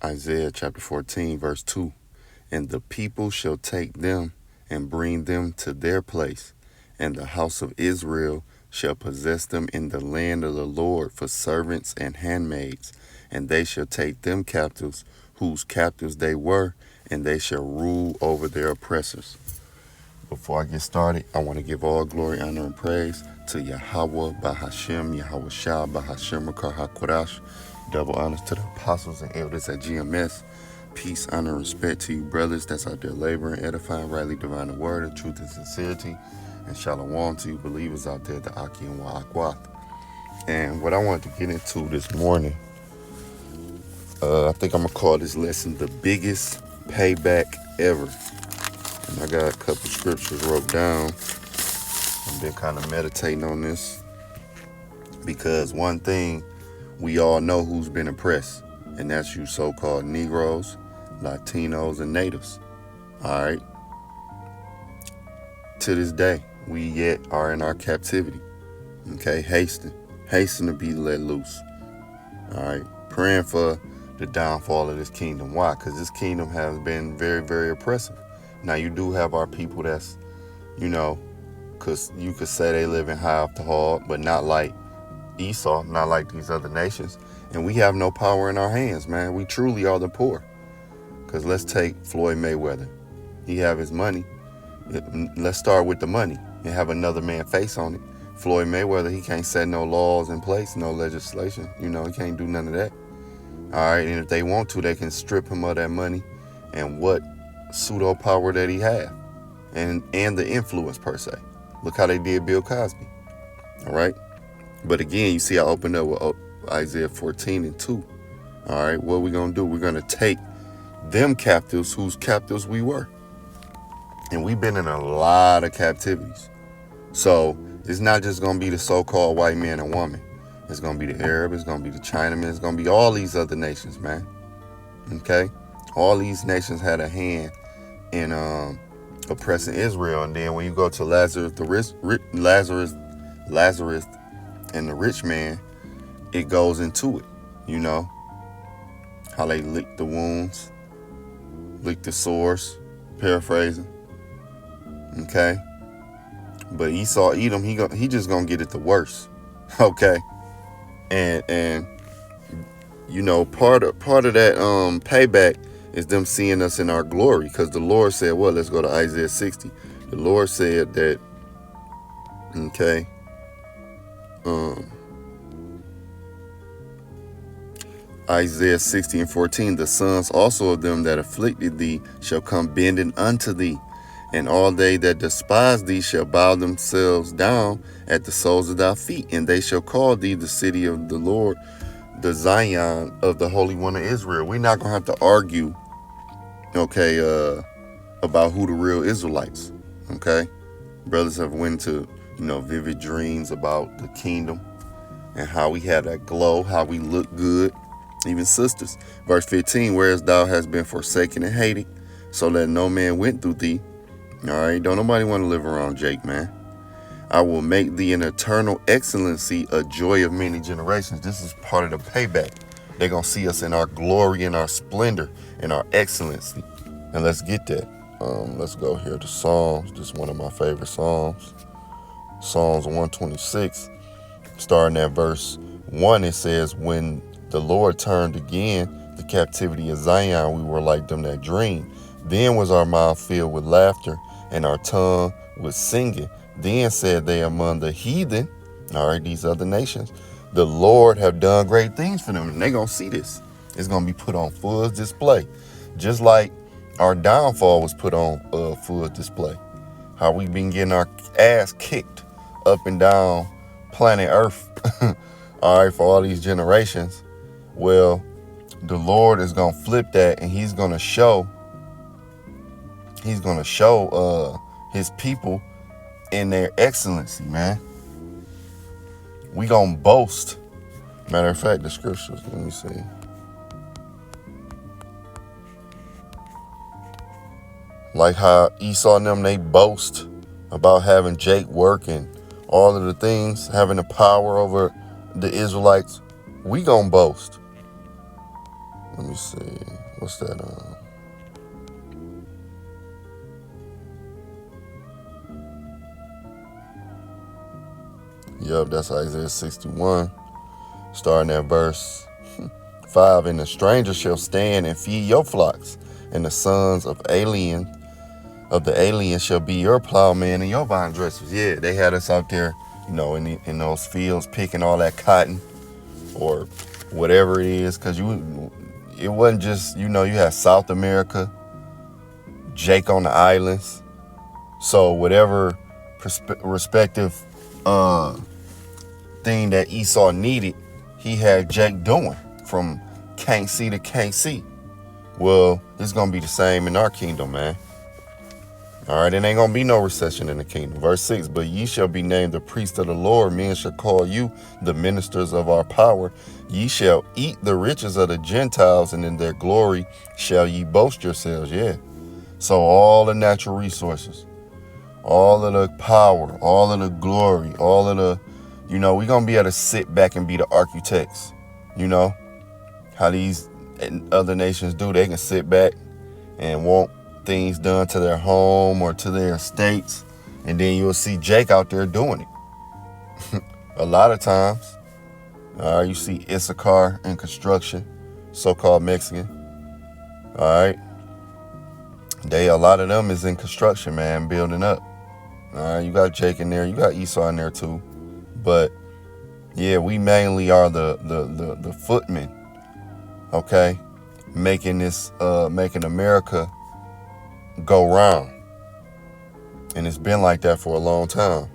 Isaiah chapter 14, verse 2. And the people shall take them and bring them to their place, and the house of Israel shall possess them in the land of the Lord for servants and handmaids, and they shall take them captives, whose captives they were, and they shall rule over their oppressors. Before I get started, I want to give all glory, honor, and praise to Yahweh Bahashem, Yahweh Shah Bahashem Makar HaKodash. Double honors to the apostles and elders at GMS. Peace, honor, and respect to you brothers that's out there laboring, edifying, rightly dividing the word of truth and sincerity. And shalom to you believers out there, the Aki and Wa'akwath. And what I wanted to get into this morning, I think I'm going to call this lesson the biggest payback ever. And I got a couple scriptures wrote down. I've been kind of meditating on this because one thing we all know who's been oppressed, and that's you so-called Negroes, Latinos, and Natives. All right. To this day, we yet are in our captivity. Okay, hasten to be let loose. All right, praying for the downfall of this kingdom. Why? Because this kingdom has been very, very oppressive. Now, you do have our people that's, because you could say they live in high off the hog, but not like Esau, not like these other nations. And we have no power in our hands, man. We truly are the poor. Because let's take Floyd Mayweather. He have his money. Let's start with the money and have another man face on it. Floyd Mayweather, he can't set no laws in place, no legislation. He can't do none of that. All right, and if they want to, they can strip him of that money and what pseudo power that he have, and the influence per se. Look how they did Bill Cosby. All right, but again, you see, I opened up with Isaiah 14 and 2. All right, what we gonna do? We're gonna take them captives whose captives we were, and we've been in a lot of captivities. So it's not just gonna be the so-called white man and woman. It's gonna be the Arab. It's gonna be the Chinaman. It's gonna be all these other nations, man. Okay. All these nations had a hand in oppressing Israel, and then when you go to Lazarus and the rich man, it goes into it. How they licked the wounds, licked the sores, paraphrasing. Okay, but Esau, Edom, he just gonna get it the worst. Okay, and part of that payback is them seeing us in our glory, because the Lord said, well, let's go to Isaiah 60. The Lord said that, okay, Isaiah 60 and 14, the sons also of them that afflicted thee shall come bending unto thee, and all they that despise thee shall bow themselves down at the soles of thy feet, and they shall call thee the city of the Lord, the Zion of the Holy One of Israel. We're not going to have to argue, okay, about who the real Israelites, okay? Brothers have went to, vivid dreams about the kingdom and how we had that glow, how we look good, even sisters. Verse 15, whereas thou hast been forsaken and hated, so that no man went through thee. All right, don't nobody want to live around Jake, man. I will make thee an eternal excellency, a joy of many generations. This is part of the payback. They're going to see us in our glory, in our splendor, in our excellency. And let's get that. Let's go here to Psalms. This is one of my favorite Psalms. Psalms 126. Starting at verse 1, it says, when the Lord turned again the captivity of Zion, we were like them that dream. Then was our mouth filled with laughter, and our tongue with singing. Then said they among the heathen, all right, these other nations, the Lord have done great things for them. And they're going to see this. It's going to be put on full display. Just like our downfall was put on full display. How we've been getting our ass kicked up and down planet Earth, all right, for all these generations. Well, the Lord is going to flip that, and he's going to show his people in their excellency, man. We gonna boast. Matter of fact, the scriptures, let me see. Like how Esau and them, they boast about having Jake work and all of the things, having the power over the Israelites. We gonna boast. Let me see. What's that? Yep, that's Isaiah 61, starting at verse 5. And the stranger shall stand and feed your flocks, and the sons of the alien shall be your plowmen and your vine dressers. Yeah, they had us out there, in those fields picking all that cotton or whatever it is, because it wasn't just, you had South America, Jake on the islands. So whatever respective thing that Esau needed, he had Jake doing from can't see to can't see. Well, it's going to be the same in our kingdom, man. All right, it ain't going to be no recession in the kingdom. Verse 6, but ye shall be named the priests of the Lord. Men shall call you the ministers of our power. Ye shall eat the riches of the Gentiles, and in their glory shall ye boast yourselves. Yeah. So all the natural resources, all of the power, all of the glory, all of the, we're going to be able to sit back and be the architects. How these other nations do. They can sit back and want things done to their home or to their estates, and then you'll see Jake out there doing it. A lot of times, you see Issachar in construction, so-called Mexican. All right, a lot of them is in construction, man, building up. All right, you got Jake in there, you got Esau in there too, but yeah, we mainly are the footmen. Okay, making America go round, and it's been like that for a long time.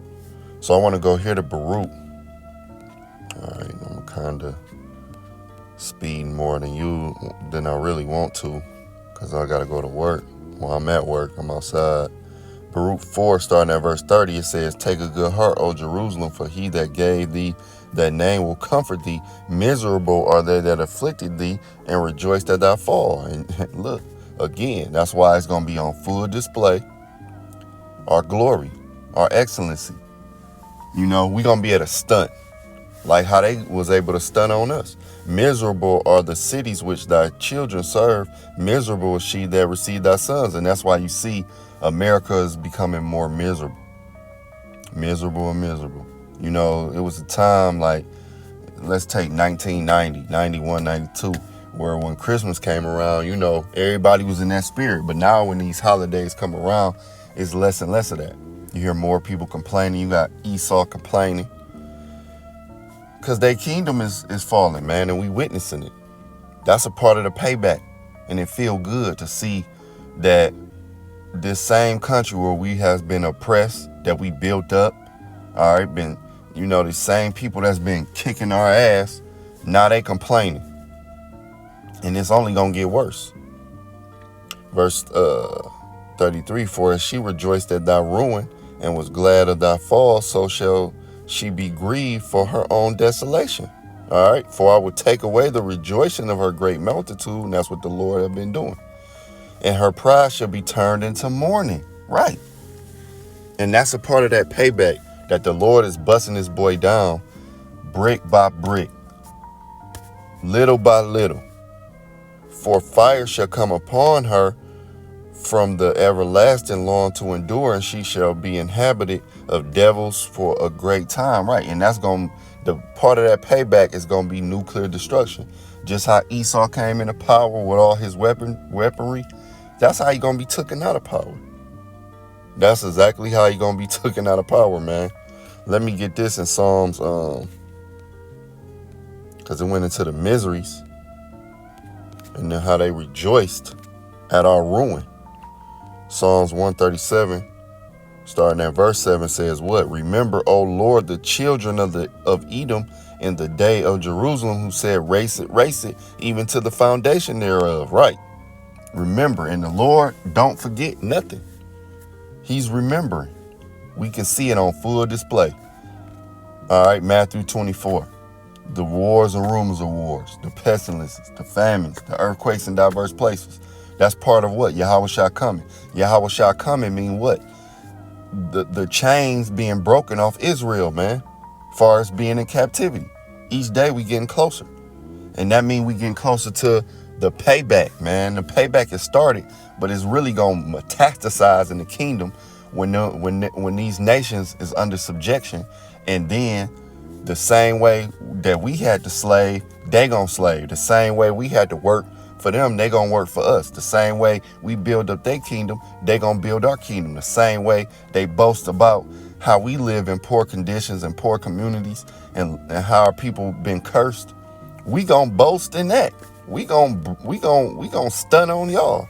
So I want to go here to Baruch. All right, I'm kind of speeding more than I really want to, because I got to go to work. Well, I'm at work, I'm outside. Baruch 4, starting at verse 30, it says, take a good heart, O Jerusalem, for he that gave thee that name will comfort thee. Miserable are they that afflicted thee, and rejoice that thou fall. And look, again, that's why it's going to be on full display. Our glory, our excellency. We're going to be at a stunt, like how they was able to stunt on us. Miserable are the cities which thy children serve. Miserable is she that received thy sons. And that's why you see America is becoming more miserable. Miserable and miserable. It was a time like, let's take 1990, 91, 92, where when Christmas came around, everybody was in that spirit. But now when these holidays come around, it's less and less of that. You hear more people complaining. You got Esau complaining, because their kingdom is falling, man, and we witnessing it. That's a part of the payback. And it feel good to see that this same country where we has been oppressed, that we built up, all right, been, the same people that's been kicking our ass, now they complaining. And it's only going to get worse. Verse 33, for as she rejoiced at thy ruin and was glad of thy fall, so shall she be grieved for her own desolation. All right, for I would take away the rejoicing of her great multitude, and that's what the Lord have been doing. And her pride shall be turned into mourning. Right. And that's a part of that payback, that the Lord is busting his boy down brick by brick, little by little. For fire shall come upon her from the everlasting long to endure, and she shall be inhabited of devils for a great time. Right. And that's the part of that payback is going to be nuclear destruction. Just how Esau came into power with all his weaponry, that's how he going to be taken out of power. That's exactly how he going to be taken out of power, man. Let me get this in Psalms, because it went into the miseries and then how they rejoiced at our ruin. Psalms 137, starting at verse 7, says what? Remember, O Lord, the children of Edom in the day of Jerusalem, who said, race it, even to the foundation thereof. Right. Remember, and the Lord don't forget nothing. He's remembering. We can see it on full display. All right, Matthew 24. The wars and rumors of wars, the pestilences, the famines, the earthquakes in diverse places. That's part of what? Yahweh shall coming. Yahweh shall coming mean what? The chains being broken off Israel, man. Far as being in captivity. Each day we getting closer. And that means we getting closer to the payback, man. The payback has started, but it's really going to metastasize in the kingdom when these nations is under subjection. And then the same way that we had to slave, they gonna slave. The same way we had to work for them, they gonna work for us. The same way we build up their kingdom, they gonna build our kingdom. The same way they boast about how we live in poor conditions and poor communities, and how our people been cursed. We gonna boast in that. We gonna stun on y'all.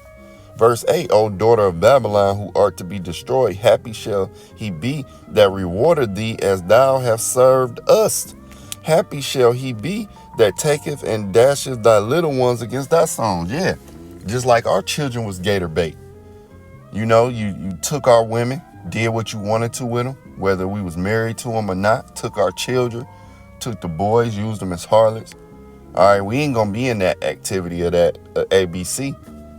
Verse 8, O daughter of Babylon, who art to be destroyed, happy shall he be that rewarded thee as thou hast served us. Happy shall he be that taketh and dasheth thy little ones against thy stones. Yeah, just like our children was gator bait. You know, you took our women, did what you wanted to with them, whether we was married to them or not, took our children, took the boys, used them as harlots. All right, we ain't going to be in that activity of that ABC.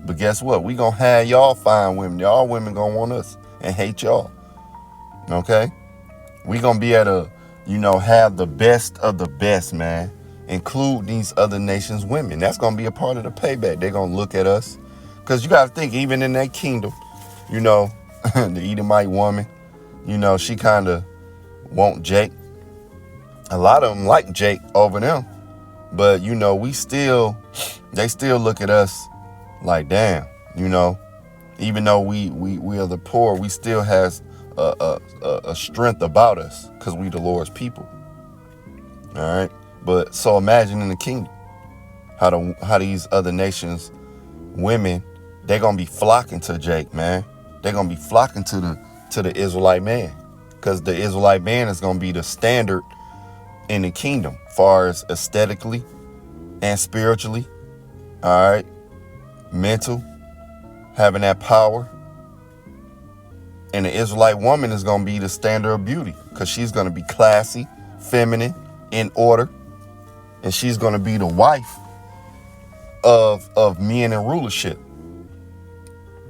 But guess what? We gonna have y'all fine women. Y'all women gonna want us and hate y'all. Okay? We gonna be able to, have the best of the best, man. Include these other nations' women. That's gonna be a part of the payback. They're gonna look at us. Because you gotta think, even in that kingdom, the Edomite woman, she kind of want Jake. A lot of them like Jake over them. But, they still look at us like, damn, even though we are the poor, we still has a strength about us because we the Lord's people. All right. But so imagine in the kingdom how these other nations, women, they're going to be flocking to Jake, man. They're going to be flocking to the Israelite man, because the Israelite man is going to be the standard in the kingdom, far as aesthetically and spiritually. All right. Mental, having that power. And the Israelite woman is going to be the standard of beauty, because she's going to be classy, feminine, in order. And she's going to be the wife of men in rulership.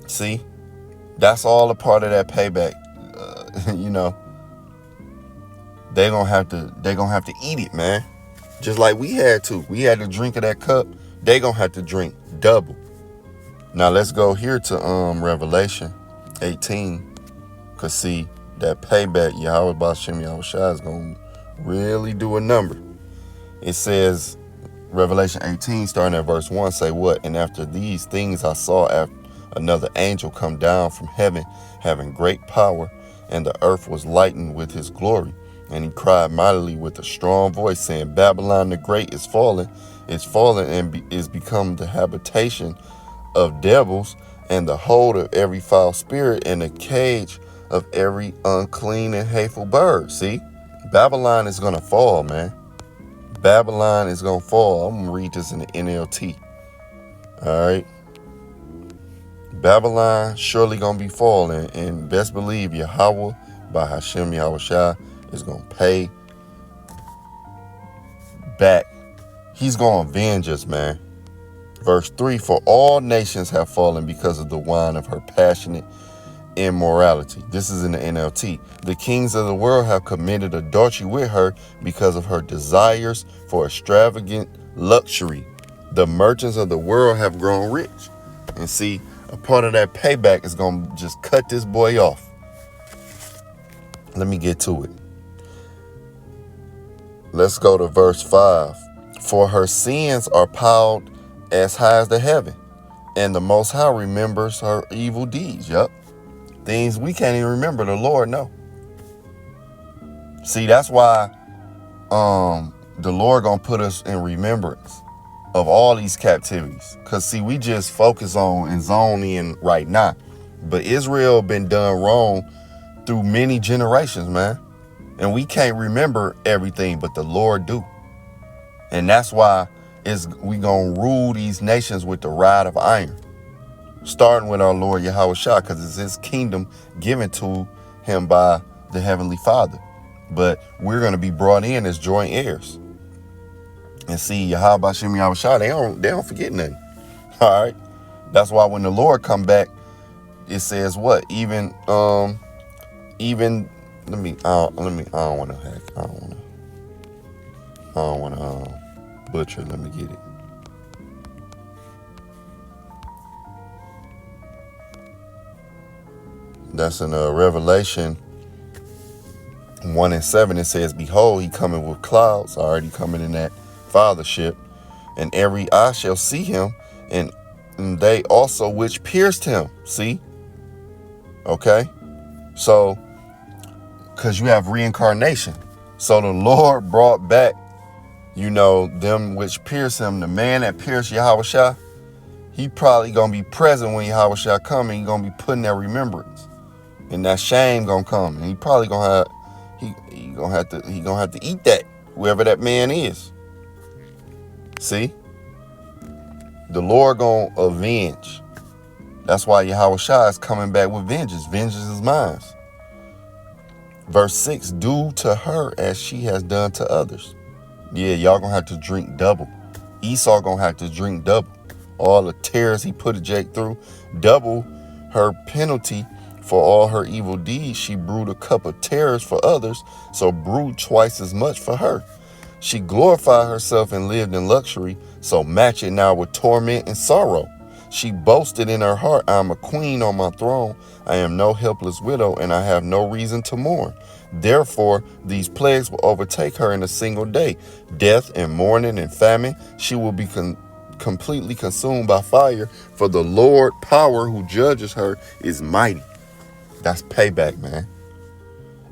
See, that's all a part of that payback. They're going to have to eat it, man. Just like we had to. We had to drink of that cup. They're going to have to drink double. Now let's go here to Revelation 18. Because see, that payback, Yahweh Bashem Yahushua is going to really do a number. It says, Revelation 18, starting at verse 1, say what? And after these things I saw another angel come down from heaven, having great power, and the earth was lightened with his glory. And he cried mightily with a strong voice, saying, Babylon the Great is fallen and is become the habitation of devils, and the hold of every foul spirit, and the cage of every unclean and hateful bird. See, Babylon is going to fall, man. Babylon is going to fall. I'm going to read this in the NLT. All right. Babylon surely going to be falling, and best believe Yahweh by Hashem Yahushua is going to pay back. He's going to avenge us, man. Verse 3, for all nations have fallen because of the wine of her passionate immorality. This is in the NLT. The kings of the world have committed adultery with her because of her desires for extravagant luxury. The merchants of the world have grown rich. And see, a part of that payback is going to just cut this boy off. Let me get to it. Let's go to verse 5. For her sins are piled as high as the heaven, and the Most High remembers her evil deeds. Yup. Things we can't even remember, the Lord know. See, that's why the Lord gonna put us in remembrance of all these captivities. Because see, we just focus on and zone in right now. But Israel been done wrong through many generations, man. And we can't remember everything, but the Lord do. And that's why we gonna rule these nations with the rod of iron. Starting with our Lord Yahushua, because it's his kingdom given to him by the Heavenly Father. But we're going to be brought in as joint heirs. And see, Yahweh Bashem Yahushua, they don't forget nothing. All right. That's why when the Lord come back, it says what? I don't want to butcher. Let me get it. That's in Revelation 1:7. It says, behold, he coming with clouds, already coming in that fathership, and every eye shall see him, and they also which pierced him. See? Okay? So, because you have reincarnation. So the Lord brought back, them which pierced him. The man that pierced Yahushua, he probably going to be present when Yahushua come, and he going to be putting that remembrance. And that shame going to come. And he probably going to have, he going to have to eat that, whoever that man is. See? The Lord going to avenge. That's why Yahushua is coming back with vengeance. Vengeance is mine. Verse 6, do to her as she has done to others. Yeah, y'all gonna have to drink double. Esau gonna have to drink double. All the tears he put Jake through, double her penalty for all her evil deeds. She brewed a cup of terrors for others, so brewed twice as much for her. She glorified herself and lived in luxury, so match it now with torment and sorrow. She boasted in her heart, I am a queen on my throne. I am no helpless widow, and I have no reason to mourn. Therefore, these plagues will overtake her in a single day. Death and mourning and famine. She will be completely consumed by fire, for the Lord power who judges her is mighty. That's payback, man.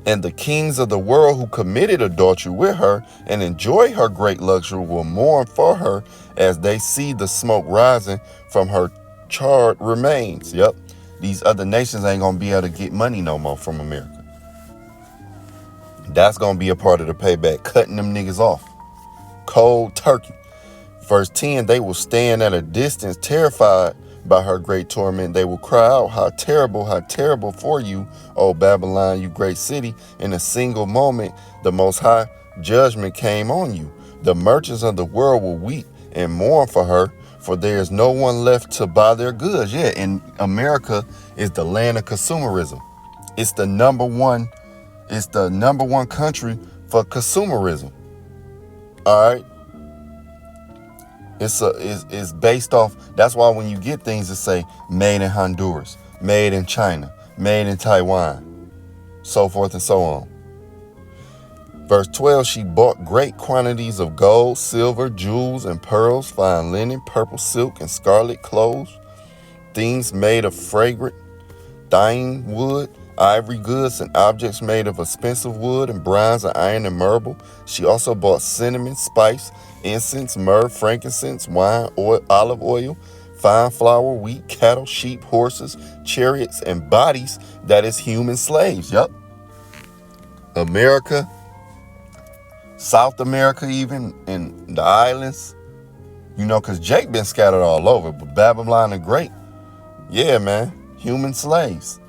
And the kings of the world who committed adultery with her and enjoy her great luxury will mourn for her as they see the smoke rising from her charred remains. Yep. These other nations ain't going to be able to get money no more from America. That's going to be a part of the payback, cutting them niggas off. Cold turkey. Verse 10, they will stand at a distance, terrified by her great torment. They will cry out, how terrible for you, O Babylon, you great city. In a single moment, the most high judgment came on you. The merchants of the world will weep and mourn for her, for there is no one left to buy their goods. Yeah, and America is the land of consumerism. It's the number one country for consumerism. All right. It's based off. That's why when you get things that say made in Honduras, made in China, made in Taiwan, so forth and so on. Verse 12, she bought great quantities of gold, silver, jewels, and pearls, fine linen, purple silk, and scarlet clothes, things made of fragrant thyine wood, ivory goods, and objects made of expensive wood, and bronze, and iron, and marble. She also bought cinnamon, spice, incense, myrrh, frankincense, wine, oil, olive oil, fine flour, wheat, cattle, sheep, horses, chariots, and bodies, that is human slaves. Yep. America, South America, even in the islands, because Jake been scattered all over, but Babylon the Great, yeah, man, human slaves.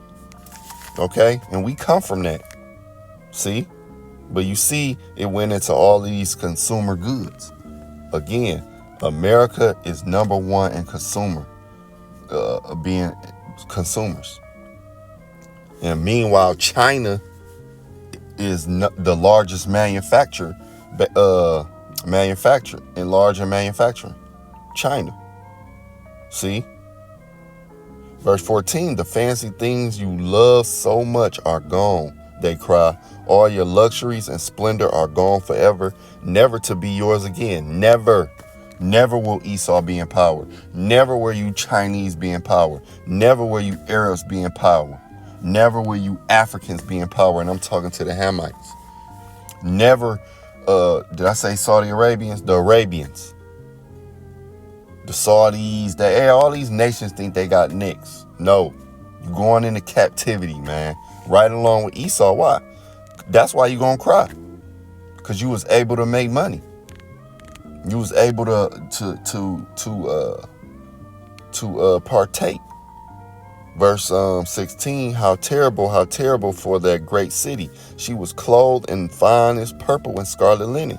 Okay, and we come from that. See? But you see, it went into all of these consumer goods. Again, America is number one in being consumers. And meanwhile, China is the largest manufacturer in larger manufacturing. China. See? Verse 14, the fancy things you love so much are gone, they cry. All your luxuries and splendor are gone forever, never to be yours again. Never. Never will Esau be in power. Never will you Chinese be in power. Never will you Arabs be in power. Never will you Africans be in power. And I'm talking to the Hamites. Never, did I say Saudi Arabians? The Arabians. The Saudis, all these nations think they got nicks. No, you're going into captivity, man. Right along with Esau. Why? That's why you're going to cry. Because you was able to make money. You was able to partake. Verse 16, how terrible for that great city. She was clothed in finest purple and scarlet linen,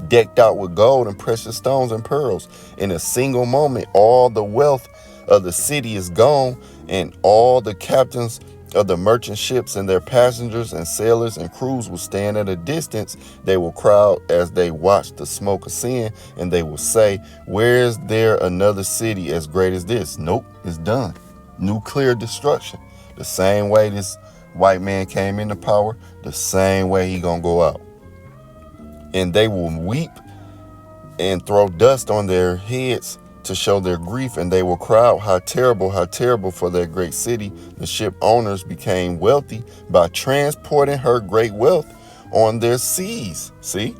decked out with gold and precious stones and pearls. In a single moment, all the wealth of the city is gone, and all the captains of the merchant ships and their passengers and sailors and crews will stand at a distance. They will crowd as they watch the smoke ascend, and they will say, where is there another city as great as this? Nope, it's done. Nuclear destruction. The same way this white man came into power, the same way he gonna go out. And they will weep and throw dust on their heads to show their grief, and they will cry out, how terrible for their great city. The ship owners became wealthy by transporting her great wealth on their seas. See?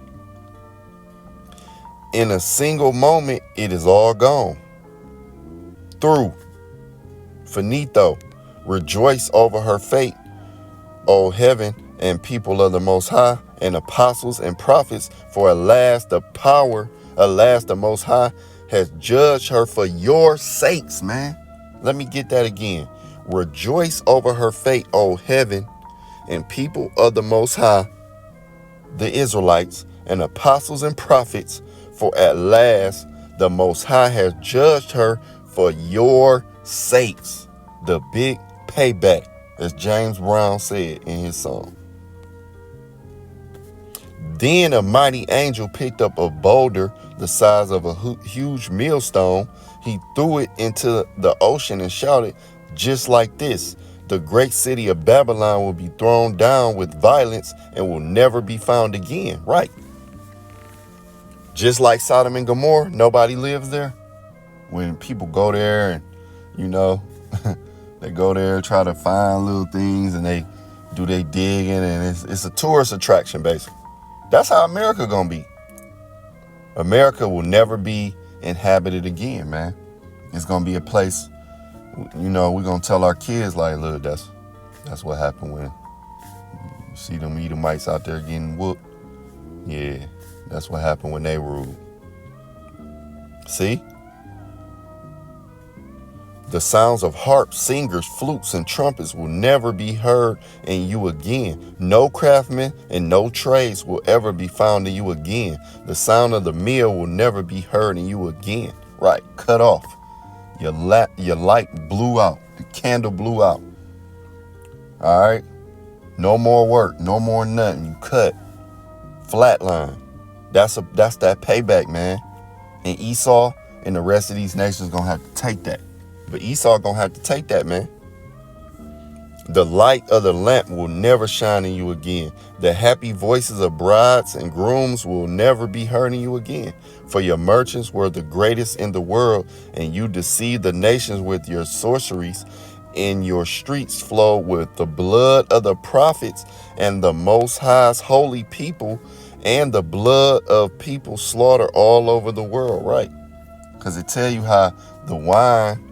In a single moment, it is all gone. Through. Finito. Rejoice over her fate, O heaven and people of the Most High, and apostles and prophets, for alas the Most High has judged her for your sakes, man. Let me get that again. Rejoice over her fate, O heaven and people of the Most High, the Israelites, and apostles and prophets, for at last the Most High has judged her for your sakes. The big payback, as James Brown said in his song. Then a mighty angel picked up a boulder the size of a huge millstone. He threw it into the ocean and shouted, just like this: the great city of Babylon will be thrown down with violence and will never be found again. Right. Just like Sodom and Gomorrah, nobody lives there. When people go there and, they go there, try to find little things, and they do their digging, and it's a tourist attraction, basically. That's how America gonna be. America will never be inhabited again, man. It's gonna be a place, we're gonna tell our kids, like, look, that's what happened when you see them Edomites out there getting whooped. Yeah, that's what happened when they ruled. See? The sounds of harps, singers, flutes, and trumpets will never be heard in you again. No craftsmen and no trades will ever be found in you again. The sound of the mill will never be heard in you again. Right, cut off. Your light blew out. The candle blew out. All right? No more work. No more nothing. You cut. Flatline. That's that payback, man. And Esau and the rest of these nations gonna have to take that. But Esau gonna have to take that, man. The light of the lamp will never shine in you again. The happy voices of brides and grooms will never be heard in you again. For your merchants were the greatest in the world, and you deceived the nations with your sorceries. In your streets flow with the blood of the prophets and the Most High's holy people, and the blood of people slaughtered all over the world, right? Because it tell you how the wine,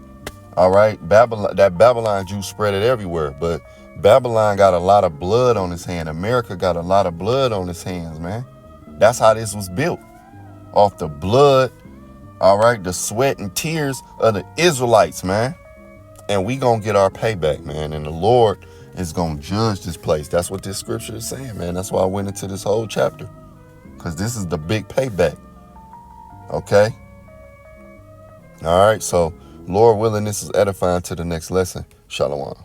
all right, that Babylon juice spread it everywhere. But Babylon got a lot of blood on his hand. America got a lot of blood on his hands, man. That's how this was built. Off the blood, all right, the sweat and tears of the Israelites, man. And we gonna get our payback, man. And the Lord is gonna judge this place. That's what this scripture is saying, man. That's why I went into this whole chapter. Because this is the big payback. Okay? All right, so Lord willing, this is edifying to the next lesson. Shalom.